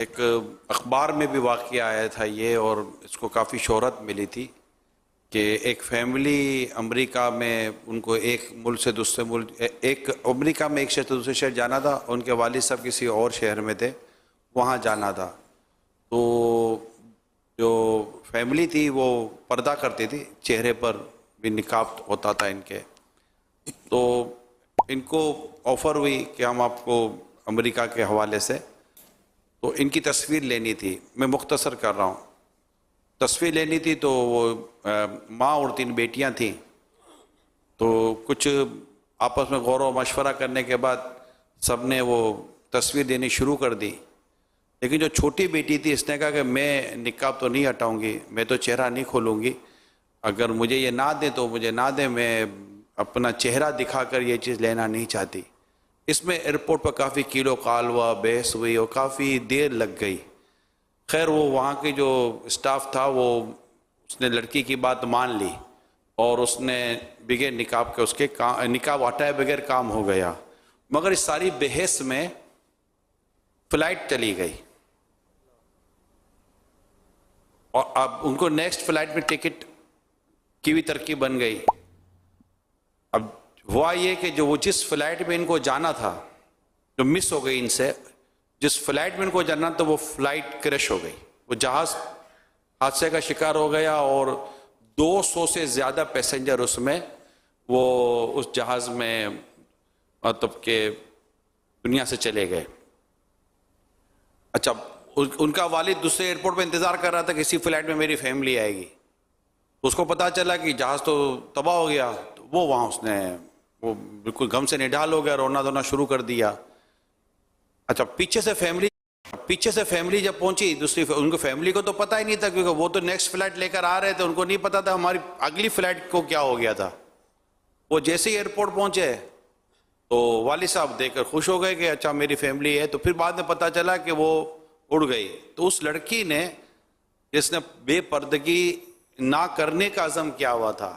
ایک اخبار میں بھی واقعہ آیا تھا یہ، اور اس کو کافی شہرت ملی تھی کہ ایک فیملی امریکہ میں، ان کو ایک ملک سے دوسرے ملک، ایک امریکہ میں ایک شہر سے دوسرے شہر جانا تھا، ان کے والد صاحب کسی اور شہر میں تھے، وہاں جانا تھا۔ تو جو فیملی تھی وہ پردہ کرتی تھی، چہرے پر بھی نقاب ہوتا تھا ان کے۔ تو ان کو آفر ہوئی کہ ہم آپ کو امریکہ کے حوالے سے، تو ان کی تصویر لینی تھی۔ میں مختصر کر رہا ہوں، تصویر لینی تھی تو وہ ماں اور 3 بیٹیاں تھیں، تو کچھ آپس میں غور و مشورہ کرنے کے بعد سب نے وہ تصویر دینی شروع کر دی۔ لیکن جو چھوٹی بیٹی تھی اس نے کہا کہ میں نقاب تو نہیں ہٹاؤں گی، میں تو چہرہ نہیں کھولوں گی، اگر مجھے یہ نہ دیں تو مجھے نہ دیں، میں اپنا چہرہ دکھا کر یہ چیز لینا نہیں چاہتی۔ اس میں ایئرپورٹ پر کافی کیلو کال ہوا، بحث ہوئی اور کافی دیر لگ گئی۔ خیر وہ وہاں کے جو اسٹاف تھا وہ اس نے لڑکی کی بات مان لی اور اس نے بغیر نقاب کے اس کے نقاب ہٹائے بغیر کام ہو گیا۔ مگر اس ساری بحث میں فلائٹ چلی گئی اور اب ان کو نیکسٹ فلائٹ میں ٹکٹ کی بھی ترکیب بن گئی۔ اب ہوا یہ کہ جو وہ جس فلائٹ میں ان کو جانا تھا جو مس ہو گئی ان سے، جس فلائٹ میں ان کو جانا تو وہ فلائٹ کرش ہو گئی، وہ جہاز حادثے کا شکار ہو گیا اور 200 سے زیادہ پیسنجر اس میں وہ اس جہاز میں مطلب کہ دنیا سے چلے گئے۔ اچھا، ان کا والد دوسرے ایئرپورٹ پہ انتظار کر رہا تھا کہ اسی فلائٹ میں میری فیملی آئے گی۔ اس کو پتا چلا کہ جہاز تو تباہ ہو گیا، تو وہ وہاں اس نے وہ بالکل غم سے نڈال ہو گیا، رونا دھونا شروع کر دیا۔ اچھا، پیچھے سے فیملی جب پہنچی دوسری، ان کو فیملی کو تو پتہ ہی نہیں تھا کیونکہ وہ تو نیکسٹ فلائٹ لے کر آ رہے تھے، ان کو نہیں پتا تھا ہماری اگلی فلائٹ کو کیا ہو گیا تھا۔ وہ جیسے ہی ایئرپورٹ پہنچے تو والد صاحب دیکھ کر خوش ہو گئے کہ اچھا میری فیملی ہے، تو پھر بعد میں پتا چلا کہ وہ اڑ گئی۔ تو اس لڑکی نے جس نے بے پردگی نہ کرنے کا عزم کیا ہوا تھا،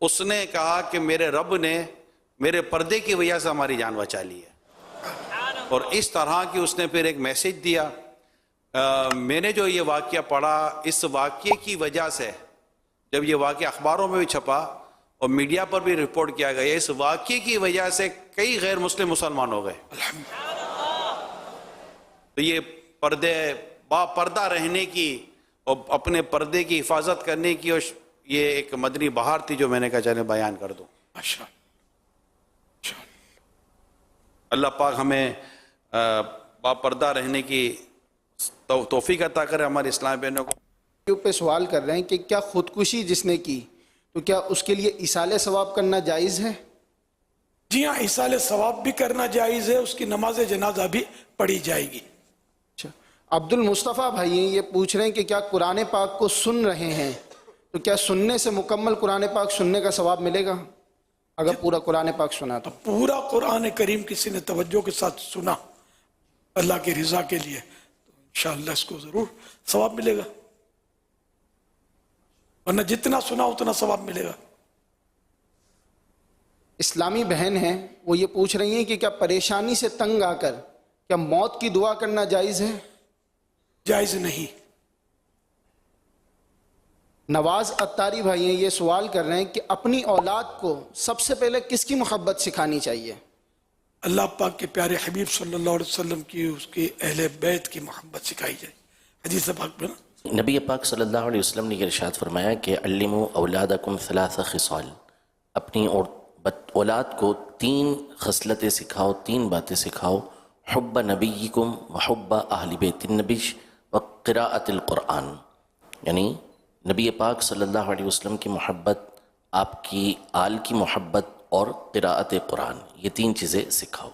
اس نے کہا کہ میرے رب نے میرے پردے کی وجہ سے ہماری جان بچا لی ہے، اور اس طرح کی اس نے پھر ایک میسج دیا۔ میں نے جو یہ واقعہ پڑھا، اس واقعے کی وجہ سے جب یہ واقعہ اخباروں میں بھی چھپا اور میڈیا پر بھی رپورٹ کیا گیا، اس واقعے کی وجہ سے کئی غیر مسلم مسلمان ہو گئے۔ تو یہ پردے با پردہ رہنے کی اور اپنے پردے کی حفاظت کرنے کی، اور یہ ایک مدنی بہار تھی جو میں نے کہا چلے بیان کر دوں۔ اللہ پاک ہمیں با پردہ رہنے کی توفیق عطا کرے ہمارے اسلام بہنوں کو۔ یوٹیوب پہ سوال کر رہے ہیں کہ کیا خودکشی جس نے کی تو کیا اس کے لیے ایصال ثواب کرنا جائز ہے؟ جی ہاں، ایصال ثواب بھی کرنا جائز ہے، اس کی نماز جنازہ بھی پڑھی جائے گی۔ اچھا، عبد المصطفیٰ بھائی یہ پوچھ رہے ہیں کہ کیا قرآن پاک کو سن رہے ہیں تو کیا سننے سے مکمل قرآن پاک سننے کا ثواب ملے گا اگر پورا قرآن پاک سنا تو؟ پورا قرآن کریم کسی نے توجہ کے ساتھ سنا اللہ کی رضا کے لیے تو انشاءاللہ اس کو ضرور ثواب ملے گا، ورنہ جتنا سنا اتنا ثواب ملے گا۔ اسلامی بہن ہیں، وہ یہ پوچھ رہی ہیں کہ کیا پریشانی سے تنگ آ کر کیا موت کی دعا کرنا جائز ہے؟ جائز نہیں۔ نواز اتاری بھائی ہیں، یہ سوال کر رہے ہیں کہ اپنی اولاد کو سب سے پہلے کس کی محبت سکھانی چاہیے؟ اللہ پاک کے پیارے حبیب صلی اللہ علیہ وسلم کی، اس کے اہل بیت کی محبت سکھائی جائے۔ حدیث پاک میں نبی پاک صلی اللہ علیہ وسلم نے یہ ارشاد فرمایا کہ علموا اولادکم ثلاث خصال، اپنی اولاد کو 3 خصلتیں سکھاؤ، 3 باتیں سکھاؤ: حب نبیکم وحب اہل بیت النبی وقراءۃ القرآن، یعنی نبی پاک صلی اللہ علیہ وسلم کی محبت، آپ کی آل کی محبت اور قراءت قرآن، یہ 3 چیزیں سکھاؤ۔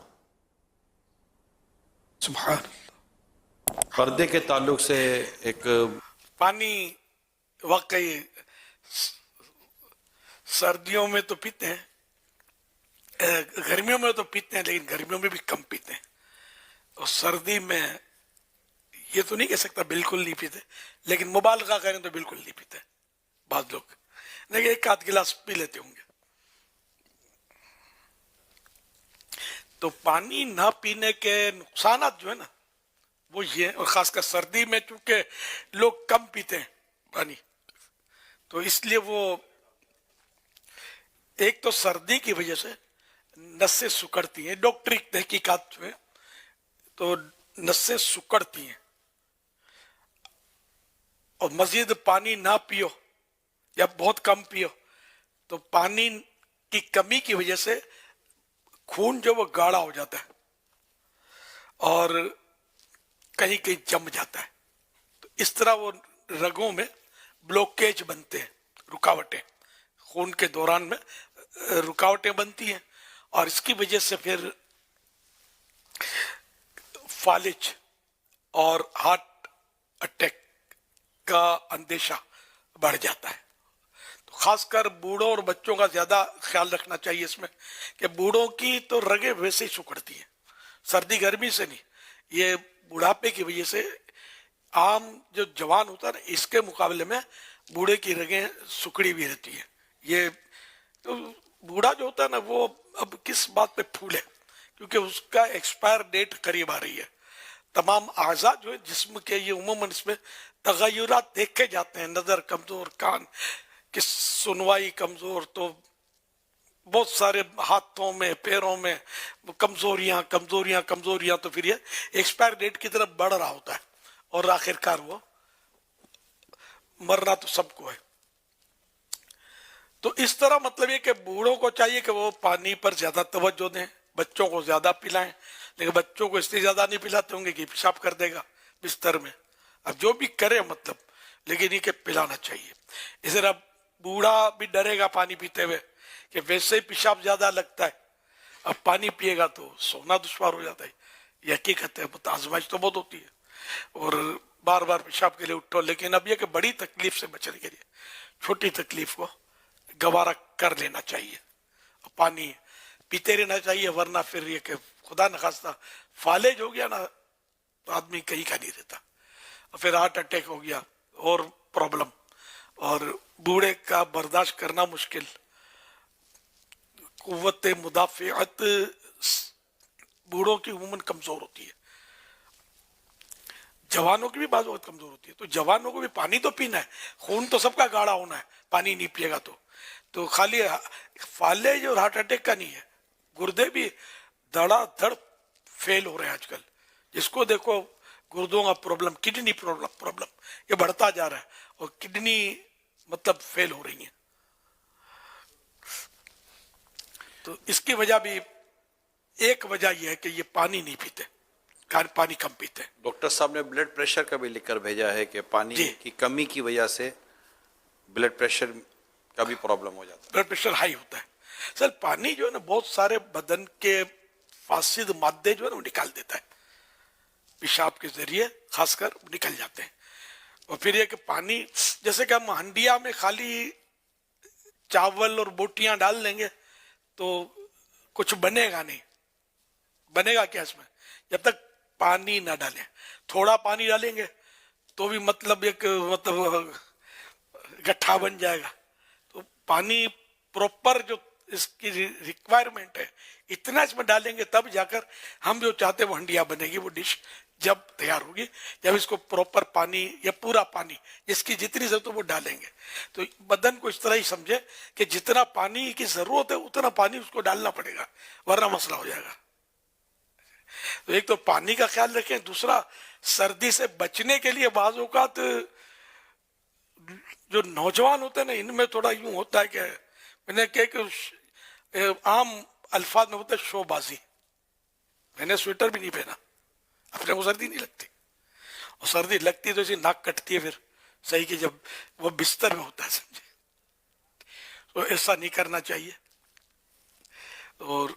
سبحان اللہ۔ پردے کے تعلق سے ایک پانی واقعی سردیوں میں تو پیتے ہیں، گرمیوں میں تو پیتے ہیں، لیکن گرمیوں میں بھی کم پیتے ہیں، اور سردی میں یہ تو نہیں کہہ سکتا بالکل نہیں پیتے، لیکن مبالغہ کریں تو بالکل نہیں پیتے بعض لوگ، لیکن 1 گلاس پی لیتے ہوں گے۔ تو پانی نہ پینے کے نقصانات جو ہے نا وہ یہ ہے. اور خاص کر سردی میں چونکہ لوگ کم پیتے ہیں پانی، تو اس لیے وہ ایک تو سردی کی وجہ سے نسیں سکڑتی ہیں، ڈاکٹری تحقیقات جو ہے تو نسیں سکڑتی ہیں، اور مزید پانی نہ پیو یا بہت کم پیو تو پانی کی کمی کی وجہ سے خون جو وہ گاڑھا ہو جاتا ہے اور کہیں کہیں جم جاتا ہے، تو اس طرح وہ رگوں میں بلوکیج بنتے ہیں، رکاوٹیں خون کے دوران میں رکاوٹیں بنتی ہیں، اور اس کی وجہ سے پھر فالج اور ہارٹ اٹیک کا اندیشہ بڑھ جاتا ہے. تو خاص کر بوڑھوں اور بچوں کا زیادہ خیال رکھنا چاہیے اس میں، کہ بوڑھوں کی تو رگیں ویسے ہی سکڑتی ہیں، سردی گرمی سے نہیں، یہ بڑھاپے کی وجہ سے. عام جو جوان ہوتا ہے نا، اس کے مقابلے میں بوڑھے کی رگیں سکڑی بھی رہتی ہیں. یہ تو بوڑھا جو ہوتا ہے نا، وہ اب کس بات پہ پھولے، کیونکہ اس کا ایکسپائر ڈیٹ قریب آ رہی ہے. تمام اعضاء جو ہے جسم کے، یہ عموماً اس میں تغیرات دیکھے جاتے ہیں، نظر کمزور، کان کی سنوائی کمزور، تو بہت سارے ہاتھوں میں پیروں میں کمزوریاں، تو پھر یہ ایکسپائر ڈیٹ کی طرف بڑھ رہا ہوتا ہے، اور آخر کار وہ مرنا تو سب کو ہے. تو اس طرح مطلب یہ کہ بوڑھوں کو چاہیے کہ وہ پانی پر زیادہ توجہ دیں، بچوں کو زیادہ پلائیں، لیکن بچوں کو اس لیے زیادہ نہیں پلاتے ہوں گے کہ پیشاب کر دے گا بستر میں. اب جو بھی کرے مطلب، لیکن یہ کہ پلانا چاہیے. اس طرح بوڑھا بھی ڈرے گا پانی پیتے ہوئے کہ ویسے ہی پیشاب زیادہ لگتا ہے، اب پانی پیے گا تو سونا دشوار ہو جاتا ہے. یہ حقیقت ہے، آزمائش تو بہت ہوتی ہے اور بار بار پیشاب کے لیے اٹھو. لیکن اب یہ کہ بڑی تکلیف سے بچنے کے لیے چھوٹی تکلیف کو گوارا کر لینا چاہیے، پانی پیتے رہنا چاہیے، ورنہ پھر یہ کہ خدا نخواستہ فالج ہو گیا نا تو آدمی کہیں کا نہیں رہتا، اور پھر ہارٹ اٹیک ہو گیا اور پرابلم، اور بوڑھے کا برداشت کرنا مشکل. قوت مدافعت بوڑھوں کی عموماً کمزور ہوتی ہے، جوانوں کی بھی بعض وقت کمزور ہوتی ہے. تو جوانوں کو بھی پانی تو پینا ہے، خون تو سب کا گاڑھا ہونا ہے، پانی نہیں پیے گا تو خالی فالج اور ہارٹ اٹیک کا نہیں ہے، گردے بھی دھڑا دھڑ فیل ہو رہے ہیں آج کل. جس کو دیکھو گردوں کا پرابلم، کڈنی پرابلم یہ بڑھتا جا رہا ہے، اور کڈنی مطلب فیل ہو رہی ہیں. تو اس کی وجہ بھی ایک وجہ یہ ہے کہ یہ پانی نہیں پیتے، پانی کم پیتے. ڈاکٹر صاحب نے بلڈ پریشر کا بھی لکھ کر بھیجا ہے کہ پانی کی کمی کی وجہ سے بلڈ پریشر کا بھی پرابلم ہو جاتا ہے، بلڈ پریشر ہائی ہوتا ہے. سر پانی جو ہے نا بہت سارے بدن کے فاسد مادے جو ہے نا وہ نکال دیتا ہے، پیشاب کے ذریعے خاص کر نکل جاتے ہیں. اور پھر یہ کہ پانی، جیسے کہ ہم ہنڈیا میں خالی چاول اور بوٹیاں ڈال دیں گے تو کچھ بنے گا نہیں. بنے گا کیا اس میں؟ جب تک پانی نہ ڈالیں. تھوڑا پانی ڈالیں گے تو بھی مطلب ایک گٹھا بن جائے گا. تو پانی پروپر جو اس کی ریکوائرمنٹ ہے اتنا اس میں ڈالیں گے تب جا کر ہم جو چاہتے ہیں وہ ہنڈیا بنے گی. وہ ڈش جب تیار ہوگی جب اس کو پروپر پانی یا پورا پانی جس کی جتنی ضرورت ہے وہ ڈالیں گے. تو بدن کو اس طرح ہی سمجھے کہ جتنا پانی کی ضرورت ہے اتنا پانی اس کو ڈالنا پڑے گا، ورنہ مسئلہ ہو جائے گا. تو ایک تو پانی کا خیال رکھیں، دوسرا سردی سے بچنے کے لیے بعض اوقات جو نوجوان ہوتے ہیں نا ان میں تھوڑا یوں ہوتا ہے کہ میں نے کہ عام الفاظ میں ہوتا ہے شو بازی. میں نے سویٹر بھی نہیں پہنا، اپنے کو سردی نہیں لگتی، اور سردی لگتی تو اسی ناک کٹتی ہے پھر صحیح کہ جب وہ بستر میں ہوتا ہے سمجھے. تو ایسا نہیں کرنا چاہیے. اور